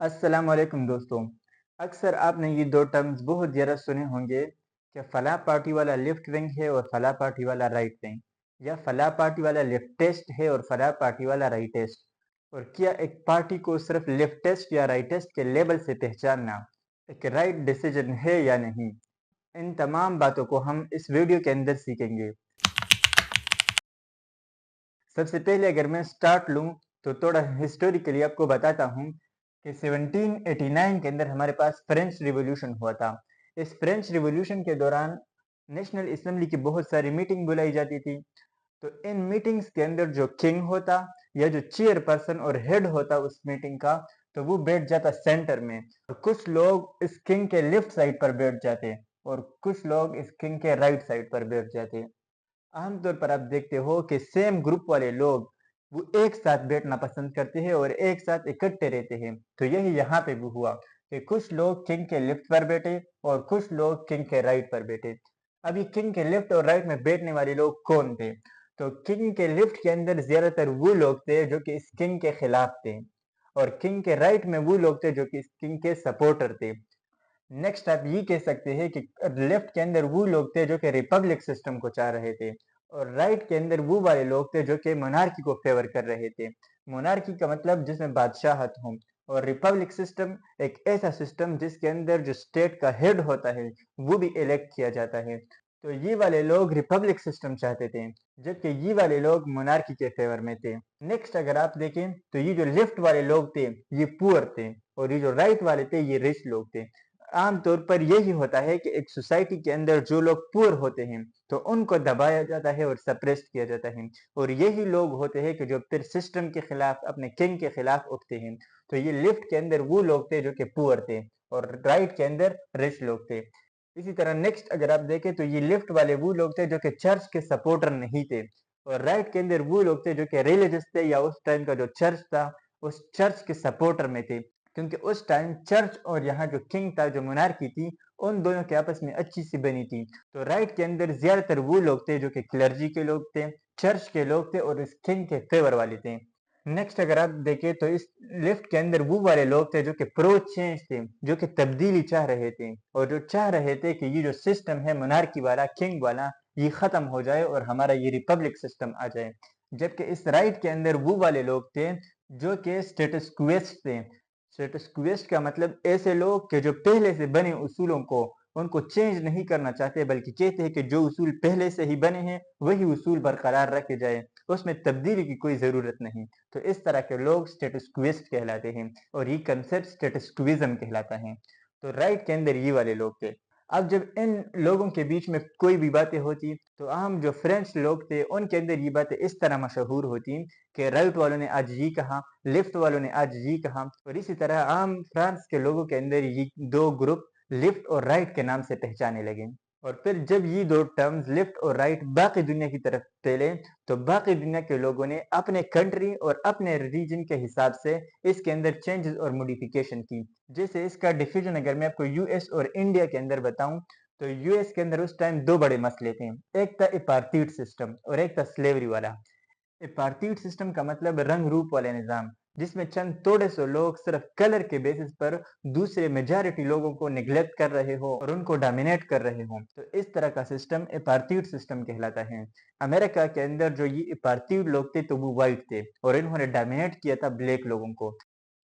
अस्सलाम वालेकुम दोस्तों। अक्सर आपने ये 2 टर्म्स बहुत ज़्यादा सुने होंगे कि फलाँ पार्टी वाला लेफ्ट विंग है और फलाँ पार्टी वाला राइट विंग, या फलाँ पार्टी वाला लेफ्टिस्ट है और फलाँ पार्टी वाला राइटिस्ट। और क्या एक पार्टी को सिर्फ लेफ्टिस्ट या राइटिस्ट के लेबल से पहचानना एक राइट डिसीजन है या नहीं? इन तमाम बातों को हम इस वीडियो के अंदर सीखेंगे। सबसे पहले अगर मैं स्टार्ट लूँ तो थोड़ा हिस्टोरिकली आपको बताता हूँ कि 1789 के अंदर हमारे पास फ्रेंच रिवॉल्यूशन हुआ था। इस फ्रेंच रिवॉल्यूशन के दौरान नेशनल असेंबली की बहुत सारी मीटिंग बुलाई जाती थी। तो इन मीटिंग्स के अंदर जो किंग होता या जो चेयरपर्सन और हेड होता उस मीटिंग का, तो वो बैठ जाता सेंटर में, और कुछ लोग इस किंग के लेफ्ट साइड पर बैठ जाते और कुछ लोग इस किंग के राइट साइड पर बैठ जाते। आमतौर पर आप देखते हो कि सेम ग्रुप वाले लोग वो एक साथ बैठना पसंद करते हैं और एक साथ इकट्ठे रहते हैं। तो यही यहाँ पे भी हुआ कि कुछ लोग किंग के लेफ्ट पर बैठे और कुछ लोग किंग के राइट पर बैठे। अभी किंग के लेफ्ट और राइट में बैठने वाले लोग कौन थे? तो किंग के लेफ्ट के अंदर ज्यादातर वो लोग थे जो कि इस किंग के खिलाफ थे, और किंग के राइट में वो लोग थे जो कि इस किंग के सपोर्टर थे। नेक्स्ट आप ये कह सकते हैं कि लेफ्ट के अंदर वो लोग थे जो कि रिपब्लिक सिस्टम को चाह रहे थे, और राइट के अंदर वो वाले लोग थे जो कि मोनार्की को फेवर कर रहे थे। मोनार्की का मतलब जिसमें बादशाहत हो, और रिपब्लिक सिस्टम एक ऐसा सिस्टम जिसके अंदर जो स्टेट का हेड होता है वो भी इलेक्ट किया जाता है। तो ये वाले लोग रिपब्लिक सिस्टम चाहते थे, जबकि ये वाले लोग मोनार्की के फेवर में थे। नेक्स्ट अगर आप देखें तो ये जो लेफ्ट वाले लोग थे ये पुअर थे, और ये जो राइट वाले थे ये रिच लोग थे। आमतौर पर यही होता है कि एक सोसाइटी के अंदर जो लोग पुअर होते हैं तो उनको दबाया जाता है और सप्रेस्ड किया जाता है, और यही लोग होते हैं कि जो फिर सिस्टम के खिलाफ, अपने किंग के खिलाफ उठते हैं। तो ये लेफ्ट के अंदर वो लोग थे जो कि पुअर थे, और राइट के अंदर रिच लोग थे। इसी तरह नेक्स्ट अगर आप देखें तो ये लेफ्ट वाले वो लोग थे जो कि चर्च के सपोर्टर नहीं थे, और राइट के अंदर वो लोग थे जो कि रिलीजियस थे, या उस टाइम का जो चर्च था उस चर्च के सपोर्टर में थे। क्योंकि उस टाइम चर्च और यहाँ जो किंग था, जो मोनार्की थी, उन दोनों के आपस में अच्छी सी बनी थी। तो राइट के अंदर ज्यादातर वो लोग थे जो कि क्लर्जी के लोग थे, चर्च के लोग थे, और इस किंग के फेवर वाले थे। नेक्स्ट अगर आप देखें तो इस लेफ्ट के अंदर वो वाले लोग थे जो कि प्रो चेंज थे, जो कि तब्दीली चाह रहे थे, और जो चाह रहे थे कि ये जो सिस्टम है मोनार्की वाला, किंग वाला, ये खत्म हो जाए और हमारा ये रिपब्लिक सिस्टम आ जाए। जबकि इस राइट के अंदर वो वाले लोग थे जो कि स्टेटस क्वेस्ट थे। स्टेटस क्वेस्ट का मतलब ऐसे लोग कि जो पहले से बने उसूलों को उनको चेंज नहीं करना चाहते, बल्कि कहते हैं कि जो उसूल पहले से ही बने हैं वही उसूल बरकरार रखे जाए, उसमें तब्दीली की कोई जरूरत नहीं। तो इस तरह के लोग स्टेटस क्विस्ट कहलाते हैं, और ये कंसेप्ट स्टेटस क्विज्म कहलाता है। तो राइट के अंदर ये वाले लोग थे। अब जब इन लोगों के बीच में कोई भी बातें होती तो आम जो फ्रेंच लोग थे उनके अंदर ये बातें इस तरह मशहूर होती कि राइट वालों ने आज ये कहा, लेफ्ट वालों ने आज ये कहा, और इसी तरह आम फ्रांस के लोगों के अंदर ये दो ग्रुप लेफ्ट और राइट के नाम से पहचाने लगे। और फिर जब ये दो टर्म्स लेफ्ट और राइट बाकी दुनिया की तरफ फैले, तो बाकी दुनिया के लोगों ने अपने कंट्री और अपने रीजन के हिसाब से इसके अंदर चेंजेस और मॉडिफिकेशन की। जैसे इसका डिफिजन अगर मैं आपको यूएस और इंडिया के अंदर बताऊं, तो यूएस के अंदर उस टाइम दो बड़े मसले थे। एक था एपार्थीड सिस्टम और एक था स्लेवरी वाला। एपार्थीड सिस्टम का मतलब रंग रूप वाले निजाम, जिसमें चंद थोड़े से लोग सिर्फ कलर के बेसिस पर दूसरे मेजॉरिटी लोगों को निग्लेक्ट कर रहे हो और उनको डोमिनेट कर रहे हो। तो इस तरह का सिस्टम एपार्थीड सिस्टम कहलाता है। अमेरिका के अंदर जो ये एपार्थीड लोग थे तो वो वाइट थे, और इन्होंने डोमिनेट किया था ब्लैक लोगों को।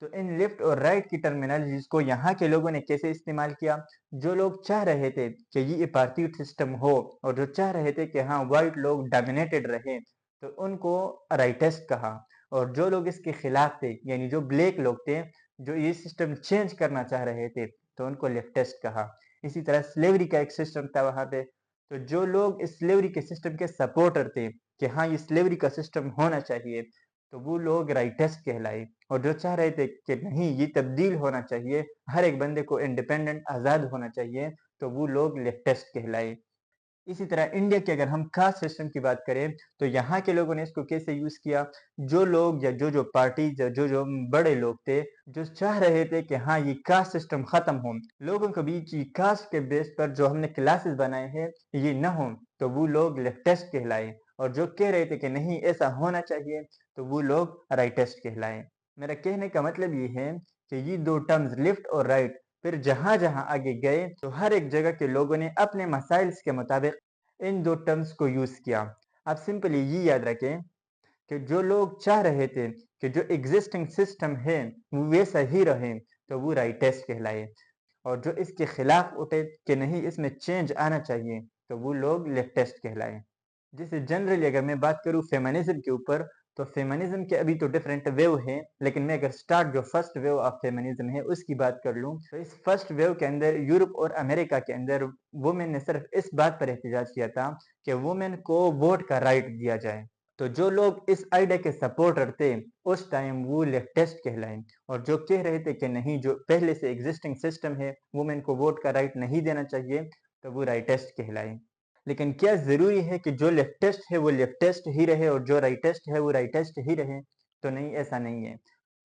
तो इन लेफ्ट और राइट की टर्मिनोलॉजीज को यहाँ के लोगों ने कैसे इस्तेमाल किया? जो लोग चाह रहे थे कि ये एपार्थीड सिस्टम हो, और जो चाह रहे थे कि हाँ वाइट लोग डोमिनेटेड रहे, तो उनको राइटिस्ट कहा। और जो लोग इसके खिलाफ थे, यानी जो ब्लैक लोग थे, जो ये सिस्टम चेंज करना चाह रहे थे, तो उनको लेफ्टिस्ट कहा। इसी तरह स्लेवरी का एक सिस्टम था वहां पे, तो जो लोग इस स्लेवरी के सिस्टम के सपोर्टर थे कि हाँ ये स्लेवरी का सिस्टम होना चाहिए, तो वो लोग राइटिस्ट कहलाए। और जो चाह रहे थे कि नहीं ये तब्दील होना चाहिए, हर एक बंदे को इंडिपेंडेंट आजाद होना चाहिए, तो वो लोग लेफ्टिस्ट कहलाए। इसी तरह इंडिया की अगर हम कास्ट सिस्टम की बात करें, तो यहाँ के लोगों ने इसको कैसे यूज किया? जो लोग या जो जो पार्टी जो जो बड़े लोग थे, जो चाह रहे थे कि हाँ ये कास्ट सिस्टम खत्म हो, लोगों के बीच ये कास्ट के बेस पर जो हमने क्लासेस बनाए हैं ये न हो, तो वो लोग लेफ्टिस्ट कहलाए। और जो कह रहे थे कि नहीं ऐसा होना चाहिए, तो वो लोग राइटिस्ट कहलाए। मेरा कहने का मतलब ये है कि ये दो टर्म्स लेफ्ट और राइट फिर जहां जहां आगे गए तो हर एक जगह के लोगों ने अपने मसाइल्स के मुताबिक इन दो टर्म्स को यूज किया। आप सिंपली ये याद रखें कि जो लोग चाह रहे थे कि जो एग्जिस्टिंग सिस्टम है वो वैसा ही रहे तो वो राइटेस्ट कहलाए, और जो इसके खिलाफ उठे कि नहीं इसमें चेंज आना चाहिए तो वो लोग लेफ्टिस्ट कहलाए। जैसे जनरली अगर मैं बात करूँ फेमिनिज्म के ऊपर, तो फेमिनिज्म के अभी तो डिफरेंट वेव है, लेकिन मैं अगर स्टार्ट जो फर्स्ट वेव ऑफ फेमिनिज्म है उसकी बात कर लूँ तो इस फर्स्ट वेव के अंदर यूरोप और अमेरिका के अंदर वुमेन ने सिर्फ इस बात पर एहतजाज किया था कि वुमेन को वोट का राइट दिया जाए। तो जो लोग इस आइडिया के सपोर्टर थे उस टाइम वो लेफ्टिस्ट कहलाए, और जो कह रहे थे कि नहीं जो पहले से एग्जिस्टिंग सिस्टम है वुमेन को वोट का राइट नहीं देना चाहिए तो वो राइटिस्ट कहलाए। लेकिन क्या जरूरी है कि जो लेफ्टिस्ट है वो लेफ्टिस्ट ही रहे और जो राइटिस्ट है वो राइटिस्ट ही रहे? तो नहीं, ऐसा नहीं है।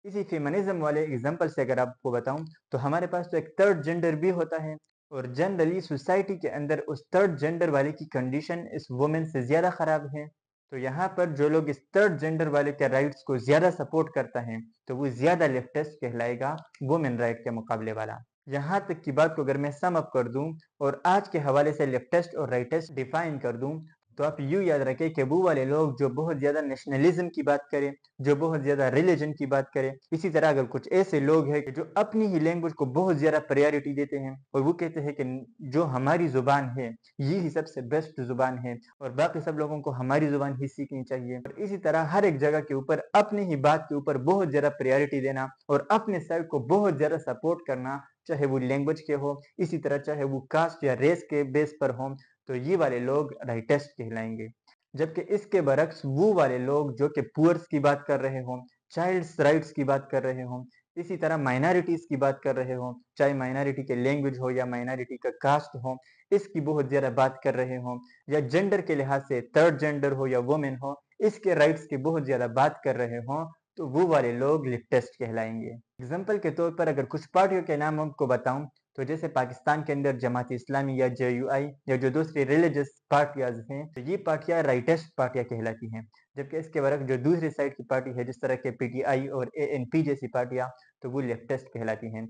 इसी फेमिनिज्म वाले एग्जांपल से अगर आपको बताऊं तो हमारे पास तो एक थर्ड जेंडर भी होता है, और जनरली सोसाइटी के अंदर उस थर्ड जेंडर वाले की कंडीशन इस वुमेन से ज्यादा खराब है। तो यहाँ पर जो लोग इस थर्ड जेंडर वाले के राइट्स को ज्यादा सपोर्ट करता है तो वो ज्यादा लेफ्टिस्ट कहलाएगा वुमेन राइट के मुकाबले वाला। यहाँ तक की बात को अगर मैं सम अप कर दूं और आज के हवाले से लेफ्टिस्ट और राइटिस्ट डिफाइन कर दूं तो आप यूं याद रखें कि वो वाले लोग जो बहुत ज्यादा नेशनलिज्म की बात करें, जो बहुत ज्यादा रिलीजन की बात करें, इसी तरह अगर कुछ ऐसे लोग हैं कि जो अपनी ही लैंग्वेज को बहुत ज्यादा प्रायोरिटी देते हैं और वो कहते हैं कि जो हमारी जुबान है ये ही सबसे बेस्ट जुबान है और बाकी सब लोगों को हमारी जुबान ही सीखनी चाहिए, और इसी तरह हर एक जगह के ऊपर अपनी ही बात के ऊपर बहुत ज्यादा प्रायोरिटी देना और अपने साइड को बहुत ज्यादा सपोर्ट करना, चाहे वो लैंग्वेज के हो, इसी तरह चाहे वो कास्ट या रेस के बेस पर हो, तो ये वाले लोग राइटिस्ट कहलाएंगे। जबकि इसके बरक्स वो वाले लोग जो कि पुअर्स की बात कर रहे हों, चाइल्ड्स राइट्स की बात कर रहे हों, इसी तरह माइनॉरिटीज की बात कर रहे हों, चाहे माइनॉरिटी के लैंग्वेज हो या माइनॉरिटी का कास्ट हो, इसकी बहुत ज्यादा बात कर रहे हों, या जेंडर के लिहाज से थर्ड जेंडर हो या वुमेन हो इसके राइट्स की बहुत ज्यादा बात कर रहे हों, तो वो वाले लोग लेफ्टिस्ट कहलाएंगे। एग्जाम्पल के तौर पर अगर कुछ पार्टियों के नाम आपको बताऊं तो जैसे पाकिस्तान के अंदर जमात इस्लामी या JUI या जो दूसरी रिलीजियस पार्टियां हैं तो ये पार्टियां राइटिस्ट पार्टियां कहलाती हैं। जबकि इसके बरक जो दूसरी साइड की पार्टी है जिस तरह के PTI और ANP जैसी पार्टियां तो वो लेफ्टिस्ट कहलाती हैं।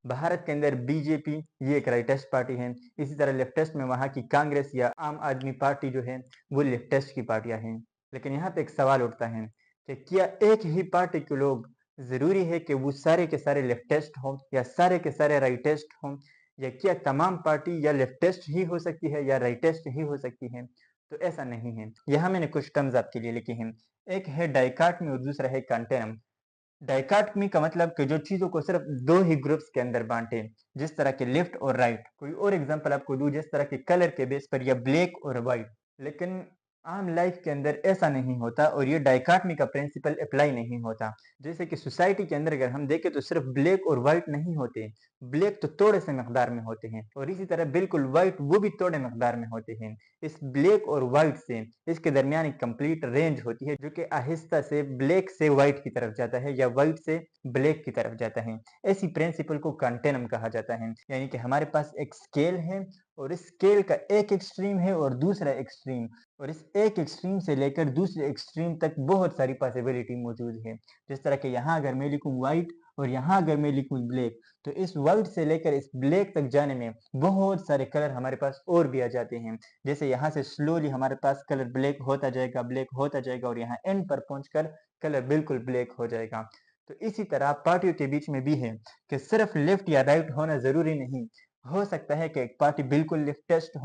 भारत के अंदर BJP ये एक राइटिस्ट पार्टी है। इसी तरह लेफ्टिस्ट में वहाँ की कांग्रेस या आम आदमी पार्टी जो है वो लेफ्टिस्ट की पार्टियां हैं। लेकिन यहाँ पे एक सवाल उठता है कि क्या एक ही पार्टी के लोग जरूरी है कि वो सारे के सारे लेफ्टिस्ट हों या सारे के सारे राइटिस्ट हों, या क्या तमाम पार्टी या लेफ्टिस्ट ही हो सकती है या राइटिस्ट ही हो सकती है? तो ऐसा नहीं है। यहाँ मैंने कुछ टर्म्स आपके लिए लिखे हैं। एक है डाइकाटमी और दूसरा है कंटेनम। डाइकाटमी का मतलब कि जो चीजों को सिर्फ दो ही ग्रुप्स के अंदर बांटे, जिस तरह के लेफ्ट और राइट। कोई और एग्जांपल आपको दूं जिस तरह के कलर के बेस पर या ब्लैक और व्हाइट। लेकिन आम लाइफ के अंदर ऐसा नहीं होता और ये डाइकाटमी का प्रिंसिपल अप्लाई नहीं होता। जैसे कि सोसाइटी के अंदर अगर हम देखें तो सिर्फ ब्लैक और व्हाइट नहीं होते, ब्लैक तो थोड़े से मकदार में होते हैं और इसी तरह बिल्कुल व्हाइट वो भी थोड़े मकदार में होते हैं। इस ब्लैक और व्हाइट से इसके दरमियान एक कंप्लीट रेंज होती है जो कि आहिस्ता से ब्लैक से व्हाइट की तरफ जाता है या व्हाइट से ब्लैक की तरफ जाता है। ऐसी प्रिंसिपल को कंटेनम कहा जाता है। यानी कि हमारे पास एक स्केल है और इस स्केल का एक एक्सट्रीम है और दूसरा एक्सट्रीम, और इस एक एक्सट्रीम से लेकर दूसरे एक्सट्रीम तक बहुत सारी पॉसिबिलिटी मौजूद है। जिस तरह के यहाँ अगर मैं लिखूं व्हाइट और यहाँ अगर मैं लिखूं ब्लैक तो इस व्हाइट से लेकर इस ब्लैक तक जाने में बहुत सारे कलर हमारे पास और भी आ जाते हैं। जैसे यहाँ से स्लोली हमारे पास कलर ब्लैक होता जाएगा, ब्लैक होता जाएगा और यहाँ एंड पर पहुंचकर कलर बिल्कुल ब्लैक हो जाएगा। तो इसी तरह पार्टियों के बीच में भी है कि सिर्फ लेफ्ट या राइट होना जरूरी नहीं। हो सकता है कि एक पार्टी बिल्कुल लेफ्टिस्ट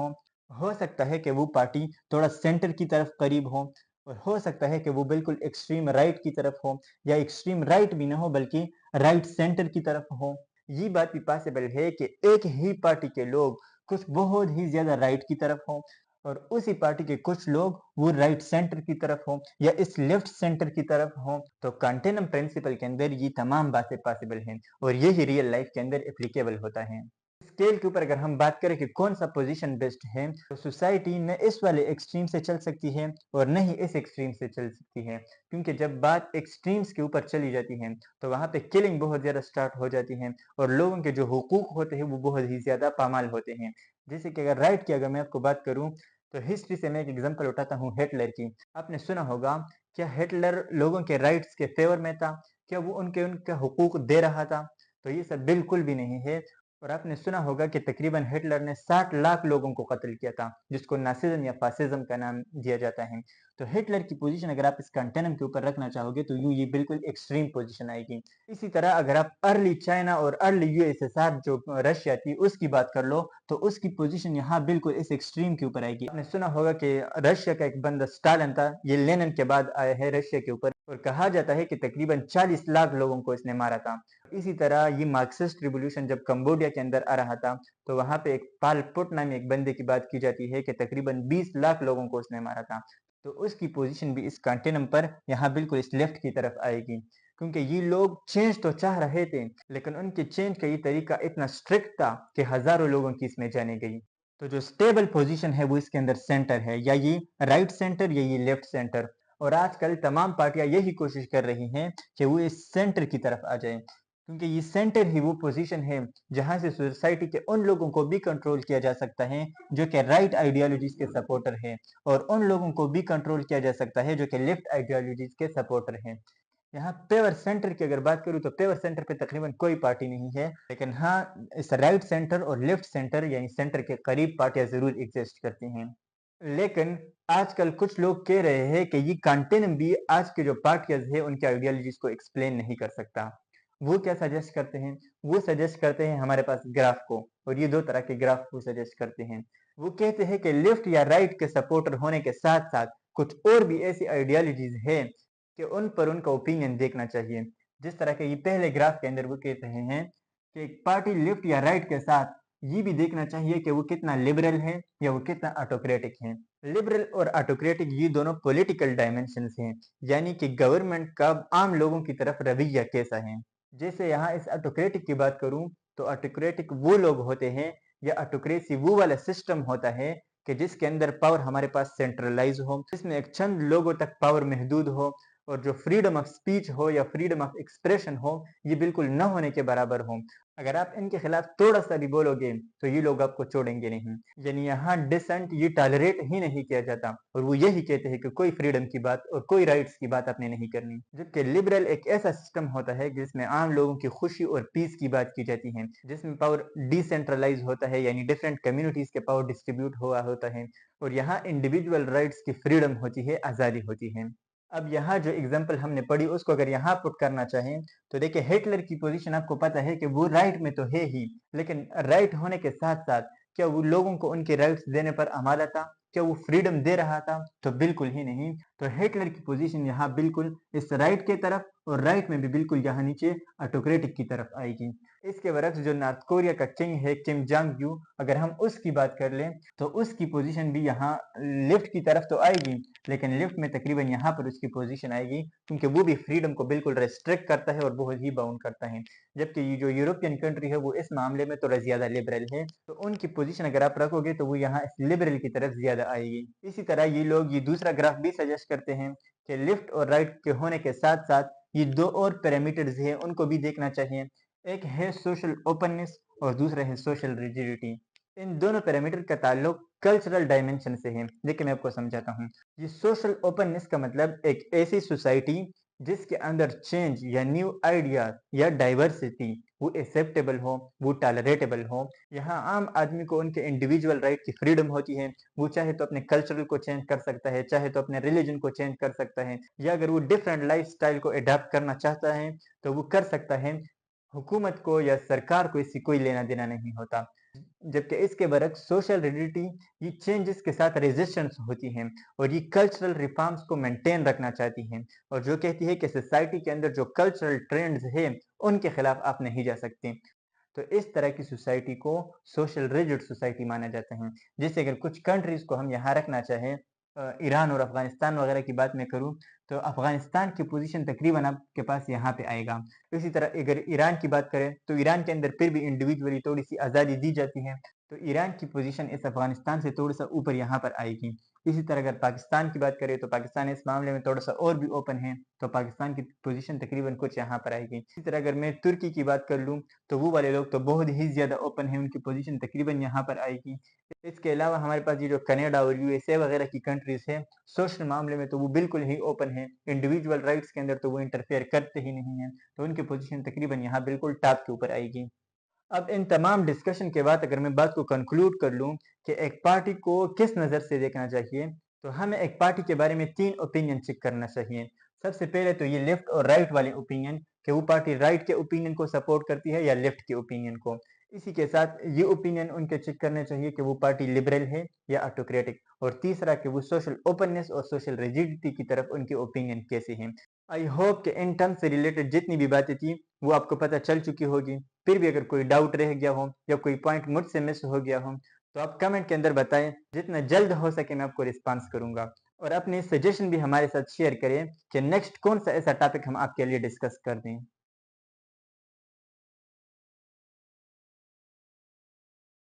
हो सकता है कि वो पार्टी थोड़ा सेंटर की तरफ करीब और हो सकता है कि वो बिल्कुल एक्सट्रीम राइट की तरफ हो, या एक्सट्रीम राइट भी ना हो बल्कि राइट सेंटर की तरफ हो। ये बात भी पॉसिबल है कि एक ही पार्टी के लोग कुछ बहुत ही ज्यादा राइट की तरफ हो और उसी पार्टी के कुछ लोग वो राइट सेंटर की तरफ हो या इस लेफ्ट सेंटर की तरफ हो। तो कंटिन्यूम प्रिंसिपल के अंदर ये तमाम बातें पॉसिबल हैं और यही रियल लाइफ के अंदर एप्लीकेबल होता है। स्केल के ऊपर अगर हम बात करें कि कौन सा पोजीशन बेस्ट है तो सोसाइटी न इस वाले एक्सट्रीम से चल सकती है और न ही इस एक्सट्रीम से चल सकती है, क्योंकि जब बात एक्सट्रीम्स के ऊपर चली जाती है तो वहां पे किलिंग बहुत ज्यादा स्टार्ट हो जाती है और लोगों के जो हुकूक होते हैं वो बहुत ही ज्यादा पामाल होते हैं। जैसे कि अगर राइट की अगर मैं आपको बात करूं तो हिस्ट्री से मैं एक एग्जांपल उठाता हूँ हिटलर की। आपने सुना होगा क्या हिटलर लोगों के राइट्स के फेवर में था? क्या वो उनके उनका हुकूक दे रहा था? तो ये सब बिल्कुल भी नहीं है। और आपने सुना होगा कि तकरीबन हिटलर ने 60 लाख लोगों को कत्ल किया था, जिसको नासिज्म या फासिज्म का नाम दिया जाता है। तो हिटलर की पोजीशन अगर आप इस कंटिनेंट के ऊपर रखना चाहोगे तो यूँ ये बिल्कुल एक्सट्रीम पोजीशन आएगी। इसी तरह अगर आप अर्ली चाइना और अर्ली यूएसएसआर जो रशिया थी उसकी बात कर लो, तो उसकी पोजीशन यहाँ बिल्कुल इस एक्सट्रीम के ऊपर आएगी। आपने सुना होगा कि रशिया का एक बंदा स्टालिन था, ये लेनिन के बाद आया है रशिया के ऊपर, और कहा जाता है कि तकरीबन 40 लाख लोगों को इसने मारा था। इसी तरह ये मार्क्सिस्ट रिवॉल्यूशन जब कंबोडिया के अंदर आ रहा था, तो वहां पे एक पाल पुट नामी एक बंदे की बात की जाती है कि तकरीबन 20 लाख लोगों को उसने मारा था। तो उसकी पोजीशन भी इस कंटिनेंट पर यहाँ बिल्कुल इस लेफ्ट की तरफ आएगी, क्योंकि ये लोग चेंज तो चाह रहे थे, लेकिन उनके चेंज का ये तरीका इतना स्ट्रिक्ट था कि हजारों लोगों की इसमें जाने गई। तो जो स्टेबल पोजीशन है वो इसके अंदर सेंटर है, या ये राइट सेंटर या ये लेफ्ट सेंटर। और आजकल तमाम पार्टियां यही कोशिश कर रही हैं कि वो इस सेंटर की तरफ आ जाए, क्योंकि ये सेंटर ही वो पोजीशन है जहां से सोसाइटी के उन लोगों को भी कंट्रोल किया जा सकता है जो कि राइट आइडियोलॉजीज के सपोर्टर हैं, और उन लोगों को भी कंट्रोल किया जा सकता है जो कि लेफ्ट आइडियोलॉजीज के सपोर्टर हैं। यहाँ पेवर सेंटर की अगर बात करूँ तो पेवर सेंटर पे तकरीबन कोई पार्टी नहीं है, लेकिन हाँ, इस राइट सेंटर और लेफ्ट सेंटर यानी सेंटर के करीब पार्टियां जरूर एग्जिस्ट करती हैं। लेकिन आजकल कुछ लोग कह रहे हैं कि ये कंटेनम भी आज के जो पार्टियर्स है उनके आइडियोलॉजीज को एक्सप्लेन नहीं कर सकता। वो क्या सजेस्ट करते हैं? वो सजेस्ट करते हैं हमारे पास ग्राफ को, और ये दो तरह के ग्राफ वो सजेस्ट करते हैं। वो कहते हैं कि लेफ्ट या राइट के सपोर्टर होने के साथ साथ कुछ और भी ऐसी आइडियोलॉजीज है कि उन पर उनका ओपिनियन देखना चाहिए। जिस तरह के ये पहले ग्राफ के अंदर वो कहते हैं कि एक पार्टी लेफ्ट या राइट के साथ ये भी देखना चाहिए कि वो कितना लिबरल है या वो कितना ऑटोक्रेटिक है। लिबरल और ऑटोक्रेटिक ये दोनों पॉलिटिकल डायमेंशंस हैं, यानी कि गवर्नमेंट का आम लोगों की तरफ रवैया कैसा है। जैसे यहाँ इस ऑटोक्रेटिक की बात करूं तो ऑटोक्रेटिक वो लोग होते हैं, या ऑटोक्रेसी वो वाला सिस्टम होता है कि जिसके अंदर पावर हमारे पास सेंट्रलाइज हो, जिसमें एक चंद लोगों तक पावर महदूद हो, और जो फ्रीडम ऑफ स्पीच हो या फ्रीडम ऑफ एक्सप्रेशन हो ये बिल्कुल न होने के बराबर हो। अगर आप इनके खिलाफ थोड़ा सा भी बोलोगे तो ये लोग आपको छोड़ेंगे नहीं, यानी यहाँ डिसेंट ये टॉलरेट ही नहीं किया जाता, और वो यही कहते हैं कि कोई फ्रीडम की बात और कोई राइट्स की बात आपने नहीं करनी। जबकि लिबरल एक ऐसा सिस्टम होता है जिसमें आम लोगों की खुशी और पीस की बात की जाती है, जिसमें पावर डिसेंट्रलाइज होता है, यानी डिफरेंट कम्युनिटीज के पावर डिस्ट्रीब्यूट हुआ होता है, और यहाँ इंडिविजुअल राइट्स की फ्रीडम होती है, आज़ादी होती है। अब यहाँ जो एग्जाम्पल हमने पढ़ी उसको अगर यहाँ पुट करना चाहें तो देखिए हिटलर की पोजीशन आपको पता है कि वो राइट में तो है ही, लेकिन राइट होने के साथ साथ क्या वो लोगों को उनके राइट्स देने पर आमादा था? क्या वो फ्रीडम दे रहा था? तो बिल्कुल ही नहीं। तो हिटलर की पोजीशन यहाँ बिल्कुल इस राइट के तरफ, और राइट में भी बिल्कुल यहाँ नीचे ऑटोक्रेटिक की तरफ आएगी। इसके बरक्स जो नॉर्थ कोरिया का किंग है किम जांग यू, अगर हम उसकी बात कर लें तो उसकी पोजीशन भी यहाँ लेफ्ट की तरफ तो आएगी, लेकिन लेफ्ट में तकरीबन यहाँ पर उसकी पोजीशन आएगी, क्योंकि वो भी फ्रीडम को बिल्कुल रेस्ट्रिक्ट करता है और बहुत ही बाउंड करता है। जबकि ये जो यूरोपियन कंट्री है वो इस मामले में थोड़ा ज्यादा लिबरल है, तो उनकी पोजीशन अगर आप रखोगे तो वो यहाँ इस लिबरल की तरफ ज्यादा आएगी। इसी तरह ये लोग ये दूसरा ग्राफ भी सजेस्ट करते हैं कि लेफ्ट और राइट के होने के साथ साथ ये दो और पैरामीटर्स हैं उनको भी देखना चाहिए। एक है सोशल ओपननेस और दूसरा है सोशल रिजिडिटी। इन दोनों पैरामीटर का ताल्लुक कल्चरल डायमेंशन से है। देखिए मैं आपको समझाता हूँ। ये सोशल ओपननेस का मतलब एक ऐसी सोसाइटी जिसके अंदर चेंज या न्यू आइडिया या डाइवर्सिटी वो एक्सेप्टेबल हो, वो टॉलरेटेबल हो। यहाँ आम आदमी को उनके इंडिविजुअल राइट की फ्रीडम होती है, वो चाहे तो अपने कल्चरल को चेंज कर सकता है, चाहे तो अपने रिलीजन को चेंज कर सकता है, या अगर वो डिफरेंट लाइफ स्टाइल को अडेप्ट करना चाहता है तो वो कर सकता है। हुकूमत को या सरकार को इससे कोई लेना देना नहीं होता। जबकि इसके बरक्स सोशल रिडिटी ये चेंजेस के साथ रेजिस्टेंस होती हैं, और ये कल्चरल रिफॉर्म्स को मेंटेन रखना चाहती हैं, और जो कहती है कि सोसाइटी के अंदर जो कल्चरल ट्रेंड्स हैं उनके खिलाफ आप नहीं जा सकते। तो इस तरह की सोसाइटी को सोशल रिजिड सोसाइटी माना जाता है। जैसे अगर कुछ कंट्रीज को हम यहाँ रखना चाहें, ईरान और अफगानिस्तान वगैरह की बात मैं करूँ तो अफगानिस्तान की पोजीशन तकरीबन आपके पास यहाँ पे आएगा। इसी तरह अगर ईरान की बात करें तो ईरान के अंदर फिर भी इंडिविजुअली थोड़ी सी आज़ादी दी जाती है, तो ईरान की पोजीशन इस अफगानिस्तान से थोड़ा सा ऊपर यहाँ पर आएगी। इसी तरह अगर पाकिस्तान की बात करें तो पाकिस्तान इस मामले में थोड़ा-सा और भी ओपन है, तो पाकिस्तान की पोज़ीशन तकरीबन कुछ यहाँ पर आएगी। इसी तरह अगर मैं तुर्की की बात कर लूँ, तो वो वाले लोग तो बहुत ही ज़्यादा ओपन हैं, उनकी पोज़ीशन तकरीबन यहाँ पर आएगी। इसके अलावा हमारे पास ये जो कनाडा और यूएसए वगैरह की कंट्रीज़ हैं, सोशल मामले में तो वो बिल्कुल ही ओपन है। इंडिविजुअल राइट्स के अंदर तो वो इंटरफेयर करते ही नहीं हैं, तो उनकी पोज़ीशन तकरीबन यहाँ बिल्कुल टॉप के ऊपर आएगी। अब इन तमाम डिस्कशन के बाद अगर मैं बात को कंक्लूड कर लूँ कि एक पार्टी को किस नज़र से देखना चाहिए, तो हमें एक पार्टी के बारे में 3 ओपिनियन चेक करना चाहिए। सबसे पहले तो ये लेफ्ट और राइट वाले ओपिनियन कि वो पार्टी राइट के ओपिनियन को सपोर्ट करती है या लेफ्ट के ओपिनियन को। इसी के साथ ये ओपिनियन उनके चेक करने चाहिए कि वो पार्टी लिबरल है या ऑटोक्रेटिक, और तीसरा कि वो सोशल ओपननेस और सोशल रिजिडिटी की तरफ उनके ओपिनियन कैसे हैं। आई होप कि इन टर्म्स से रिलेटेड जितनी भी बातें थी वो आपको पता चल चुकी होगी। फिर भी अगर कोई डाउट रह गया हो या कोई पॉइंट मुझसे मिस हो गया हो, तो आप कमेंट के अंदर बताएँ, जितना जल्द हो सके मैं आपको रिस्पॉन्स करूँगा। और अपने सजेशन भी हमारे साथ शेयर करें कि नेक्स्ट कौन-सा ऐसा टॉपिक हम आपके लिए डिस्कस कर दें।